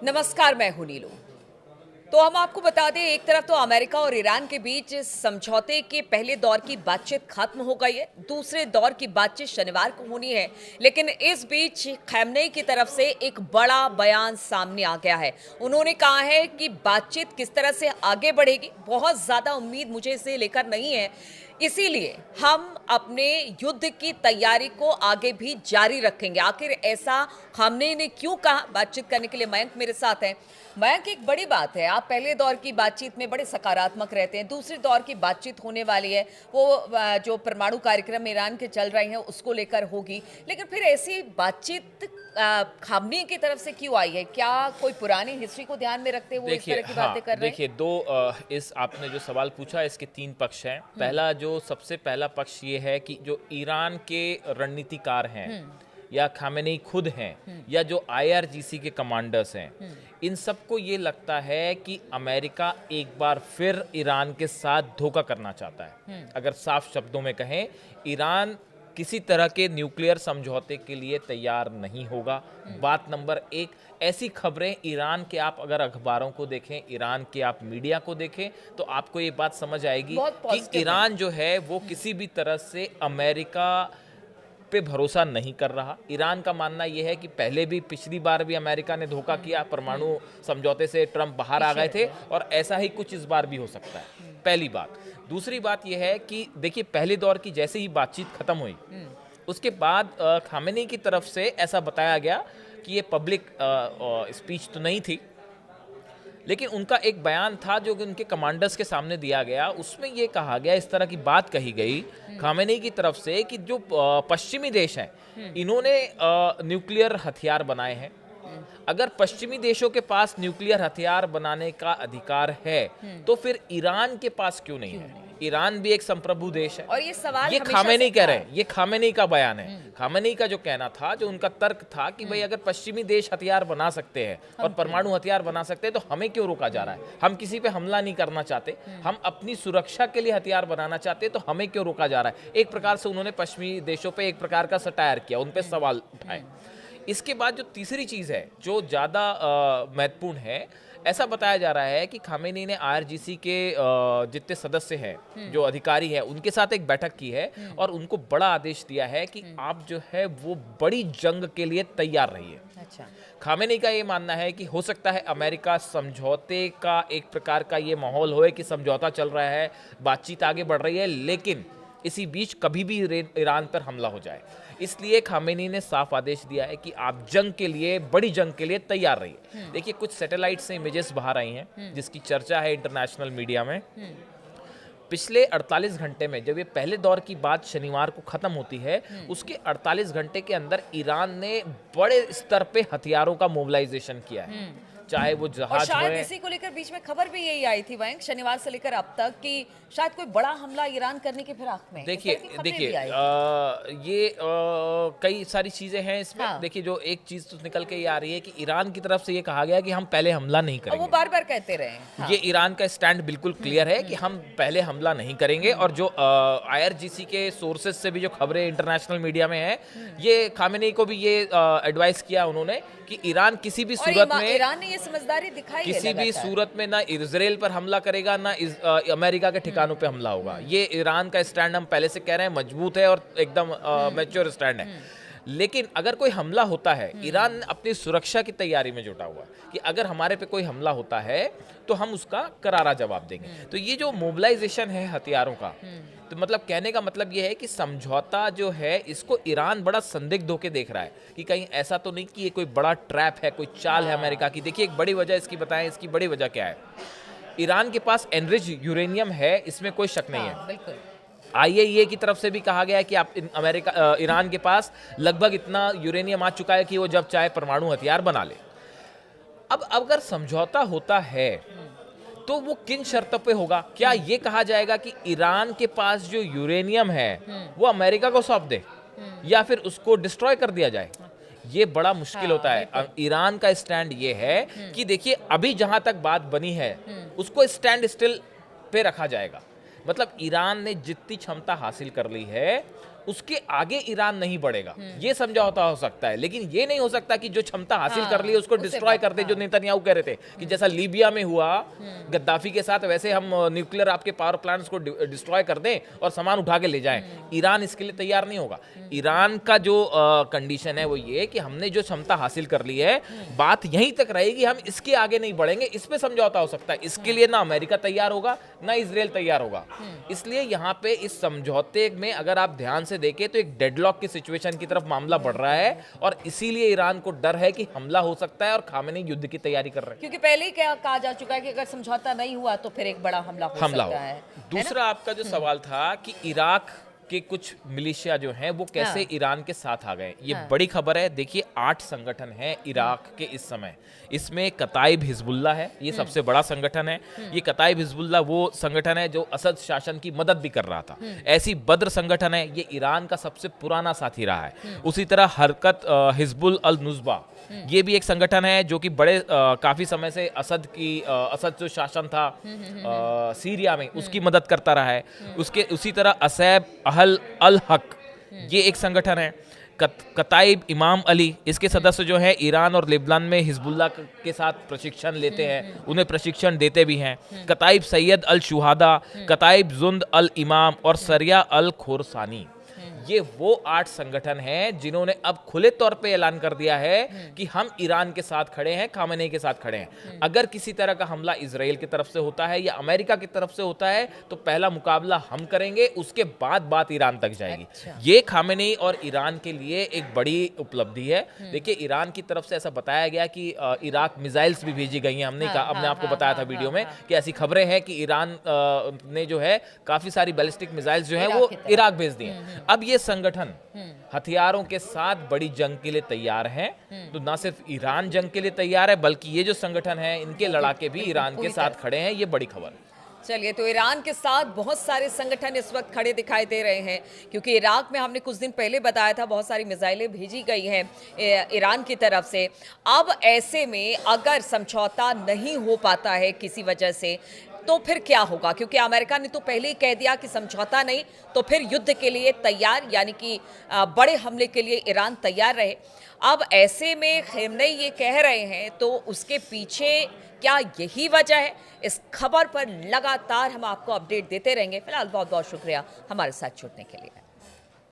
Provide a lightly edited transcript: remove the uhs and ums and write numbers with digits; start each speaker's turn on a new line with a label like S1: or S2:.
S1: नमस्कार, मैं हूं नीलू। तो हम आपको बता दें, एक तरफ तो अमेरिका और ईरान के बीच समझौते के पहले दौर की बातचीत खत्म हो गई है, दूसरे दौर की बातचीत शनिवार को होनी है। लेकिन इस बीच खamenei की तरफ से एक बड़ा बयान सामने आ गया है। उन्होंने कहा है कि बातचीत किस तरह से आगे बढ़ेगी, बहुत ज्यादा उम्मीद मुझे इसे लेकर नहीं है, इसीलिए हम अपने युद्ध की तैयारी को आगे भी जारी रखेंगे। आखिर ऐसा खamenei ने क्यों कहा? बातचीत करने के लिए मयंक मेरे साथ है। मयंक, एक बड़ी बात है, आप पहले दौर की बातचीत में बड़े सकारात्मक रहते हैं, दूसरे दौर की बातचीत होने वाली है वो जो परमाणु कार्यक्रम ईरान के चल रहे हैं उसको लेकर होगी। लेकिन फिर ऐसी बातचीत खamenei की तरफ से क्यों आई है? क्या कोई पुरानी हिस्ट्री को ध्यान में रखते हुए इस तरह की बातें कर रहे हैं?
S2: देखिए, इस आपने जो सवाल पूछा इसके तीन पक्ष हैं। पहला, जो सबसे पहला पक्ष ये है कि जो ईरान के रणनीतिकार हैं या खamenei खुद हैं या जो IRGC के कमांडर्स हैं, इन सबको ये लगता है कि अमेरिका एक बार फिर ईरान के साथ धोखा करना चाहता है। अगर साफ शब्दों में कहें, ईरान किसी तरह के न्यूक्लियर समझौते के लिए तैयार नहीं होगा। बात नंबर एक, ऐसी खबरें ईरान के आप अगर अखबारों को देखें, ईरान के आप मीडिया को देखें, तो आपको ये बात समझ आएगी कि ईरान जो है वो किसी भी तरह से अमेरिका पे भरोसा नहीं कर रहा। ईरान का मानना यह है कि पहले भी, पिछली बार भी अमेरिका ने धोखा किया, परमाणु समझौते से ट्रंप बाहर आ गए थे, और ऐसा ही कुछ इस बार भी हो सकता है। पहली बात। दूसरी बात यह है कि देखिए, पहले दौर की जैसे ही बातचीत खत्म हुई, उसके बाद खamenei की तरफ से ऐसा बताया गया कि ये पब्लिक स्पीच तो नहीं थी, लेकिन उनका एक बयान था जो कि उनके कमांडर्स के सामने दिया गया। उसमें ये कहा गया, इस तरह की बात कही गई खamenei की तरफ से कि जो पश्चिमी देश हैं, इन्होंने न्यूक्लियर हथियार बनाए हैं। अगर पश्चिमी देशों के पास न्यूक्लियर हथियार बनाने का अधिकार है, तो फिर ईरान के पास क्यों नहीं है? ईरान भी एक संप्रभु देश है।
S1: और ये सवाल
S2: ये खamenei कह रहे हैं, ये खamenei का बयान है। खamenei का जो कहना था, जो उनका तर्क था कि भाई अगर पश्चिमी देश हथियार बना सकते हैं और परमाणु हथियार बना सकते हैं, तो हमें क्यों रोका जा रहा है? हम किसी पे हमला नहीं करना चाहते, हम अपनी सुरक्षा के लिए हथियार बनाना चाहते हैं, तो हमें क्यों रोका जा रहा है? एक प्रकार से उन्होंने पश्चिमी देशों पे एक प्रकार का सटायर किया, उन पे सवाल उठाए। इसके बाद जो तीसरी चीज़ है, जो ज़्यादा महत्वपूर्ण है, ऐसा बताया जा रहा है कि खamenei ने IRGC के जितने सदस्य हैं, जो अधिकारी हैं, उनके साथ एक बैठक की है और उनको बड़ा आदेश दिया है कि आप जो है वो बड़ी जंग के लिए तैयार रहिए।
S1: अच्छा।
S2: खamenei का ये मानना है कि हो सकता है अमेरिका समझौते का एक प्रकार का ये माहौल होए कि समझौता चल रहा है, बातचीत आगे बढ़ रही है, लेकिन इसी बीच कभी भी ईरान पर हमला हो जाए। इसलिए खamenei ने साफ आदेश दिया है कि आप जंग के लिए, बड़ी जंग के लिए तैयार रहिए। देखिए, कुछ सैटेलाइट से इमेजेस बाहर आई हैं जिसकी चर्चा है इंटरनेशनल मीडिया में। पिछले 48 घंटे में, जब ये पहले दौर की बात शनिवार को खत्म होती है, उसके 48 घंटे के अंदर ईरान ने बड़े स्तर पे हथियारों का मोबिलाइजेशन किया है। चाहे वो जहाज
S1: शायद इसी को लेकर बीच में खबर भी यही आई थी वहीं शनिवार से लेकर अब तक कि शायद कोई बड़ा हमला ईरान करने के फिराक में।
S2: देखिए ये कई सारी चीजें हैं इसमें। हाँ। देखिए, जो एक चीज तो निकल के ये आ रही है कि ईरान की तरफ से ये कहा गया कि हम पहले हमला नहीं करेंगे।
S1: वो बार बार कहते रहे। हाँ।
S2: ये ईरान का स्टैंड बिल्कुल क्लियर है कि हम पहले हमला नहीं करेंगे। और जो IRGC के सोर्सेज से भी जो खबरें इंटरनेशनल मीडिया में है, ये खamenei को भी ये एडवाइस किया उन्होंने कि ईरान किसी भी सूरत में,
S1: ईरान ने ये समझदारी दिखाई,
S2: किसी भी सूरत में ना इजराइल पर हमला करेगा, ना अमेरिका के ठिकानों पे हमला होगा। ये ईरान का स्टैंड हम पहले से कह रहे हैं, मजबूत है और एकदम मैच्योर स्टैंड है। लेकिन अगर कोई हमला होता है, ईरान अपनी सुरक्षा की तैयारी में जुटा हुआ कि अगर हमारे पे कोई हमला होता है तो हम उसका करारा जवाब देंगे। तो ये जो मोबिलाइजेशन है हथियारों का, तो मतलब कहने का मतलब ये है कि समझौता जो है, इसको ईरान बड़ा संदिग्ध होकर देख रहा है कि कहीं ऐसा तो नहीं कि ये कोई बड़ा ट्रैप है, कोई चाल है अमेरिका की। देखिए, एक बड़ी वजह इसकी बताएं, इसकी बड़ी वजह क्या है? ईरान के पास एनरिच यूरेनियम है, इसमें कोई शक नहीं है।
S1: बिल्कुल।
S2: IAEA की तरफ से भी कहा गया है कि आप ईरान के पास लगभग इतना यूरेनियम आ चुका है कि वो जब चाहे परमाणु हथियार बना ले। अब अगर समझौता होता है तो वो किन शर्तों पे होगा? क्या ये कहा जाएगा कि ईरान के पास जो यूरेनियम है वो अमेरिका को सौंप दे, या फिर उसको डिस्ट्रॉय कर दिया जाए? ये बड़ा मुश्किल होता है। ईरान का स्टैंड ये है कि देखिए, अभी जहां तक बात बनी है उसको स्टैंड स्टिल पे रखा जाएगा। मतलब ईरान ने जितनी क्षमता हासिल कर ली है उसके आगे ईरान नहीं बढ़ेगा, ये समझौता हो सकता है। लेकिन ये नहीं हो सकता कि जो क्षमता हासिल कर ली उसको डिस्ट्रॉय कर दे, जो नेतन्याहू कह रहे थे कि जैसा लीबिया में हुआ गद्दाफी के साथ, वैसे हम न्यूक्लियर आपके पावर प्लांट्स को डिस्ट्रॉय कर दें और सामान उठा के ले जाएं। ईरान इसके लिए तैयार नहीं होगा। ईरान का जो कंडीशन है वो ये कि हमने जो क्षमता हासिल कर ली है, बात यहीं तक रहेगी, हम इसके आगे नहीं बढ़ेंगे, इस पे समझौता हो सकता है। इसके लिए ना अमेरिका तैयार होगा ना इजराइल तैयार होगा। इसलिए यहाँ पे इस समझौते में अगर आप ध्यान से देखें तो एक डेडलॉक की सिचुएशन की तरफ मामला बढ़ रहा है, और इसीलिए ईरान को डर है कि हमला हो सकता है, और खामेनी युद्ध की तैयारी कर रहे हैं।
S1: क्योंकि पहले ही क्या कहा जा चुका है कि अगर समझौता नहीं हुआ तो फिर एक बड़ा हमला हो सकता है।
S2: दूसरा आपका जो सवाल था कि इराक के कुछ मिलिशिया जो हैं वो कैसे ईरान के साथ आ गए, ये बड़ी खबर है। देखिए 8 संगठन हैं इराक के इस समय। इसमें कताइब हिजबुल्लाह है, ये सबसे बड़ा संगठन है। ये कताइब हिजबुल्लाह वो संगठन है जो असद शासन की मदद भी कर रहा था। ऐसी बद्र संगठन है, ये ईरान का सबसे पुराना साथी रहा है। उसी तरह हरकत हिजबुल अल नुस्बा, ये भी एक संगठन है जो कि बड़े काफी समय से असद जो शासन था सीरिया में, उसकी मदद करता रहा है। उसी तरह असैब अहल अल हक, ये एक संगठन है। कताइब इमाम अली, इसके सदस्य जो हैं ईरान और लेबनान में हिजबुल्लाह के साथ प्रशिक्षण लेते हैं, उन्हें प्रशिक्षण देते भी हैं। कताइब सैयद अल शुहादा, कताइब जुंद अल इमाम और सरिया अल खोरसानी, ये वो 8 संगठन हैं जिन्होंने अब खुले तौर पे ऐलान कर दिया है कि हम ईरान के साथ खड़े हैं, खामेनेई के साथ खड़े हैं। अगर किसी तरह का हमला इजराइल की तरफ से होता है या अमेरिका की तरफ से होता है तो पहला मुकाबला हम करेंगे, उसके बाद बात ईरान तक जाएगी। ये खामेनेई और ईरान के लिए एक बड़ी उपलब्धि है। देखिए ईरान की तरफ से ऐसा बताया गया कि इराक मिसाइल्स भी भेजी गई हैं। हमने आपको बताया था वीडियो में कि ऐसी खबरें हैं कि ईरान ने जो है काफी सारी बैलिस्टिक मिसाइल्स जो है वो इराक भेज दी हैं। अब ये संगठन हथियारों के साथ बड़ी जंग के लिए तैयार हैं। तो ना सिर्फ ईरान जंग के लिए तैयार है, बल्कि ये जो संगठन है इनके लड़ाके भी ईरान के साथ खड़े हैं। ये बड़ी खबर है।
S1: चलिए, तो ईरान के साथ बहुत सारे संगठन इस वक्त खड़े दिखाई दे रहे हैं, क्योंकि इराक में हमने कुछ दिन पहले बताया था बहुत सारी मिसाइलें भेजी गई हैं ईरान की तरफ से। अब ऐसे में अगर समझौता नहीं हो पाता है किसी वजह से, तो फिर क्या होगा? क्योंकि अमेरिका ने तो पहले ही कह दिया कि समझौता नहीं तो फिर युद्ध के लिए तैयार, यानी कि बड़े हमले के लिए ईरान तैयार रहे। अब ऐसे में खamenei ये कह रहे हैं, तो उसके पीछे क्या यही वजह है? इस खबर पर लगातार हम आपको अपडेट देते रहेंगे। फिलहाल बहुत बहुत शुक्रिया हमारे साथ जुड़ने के लिए।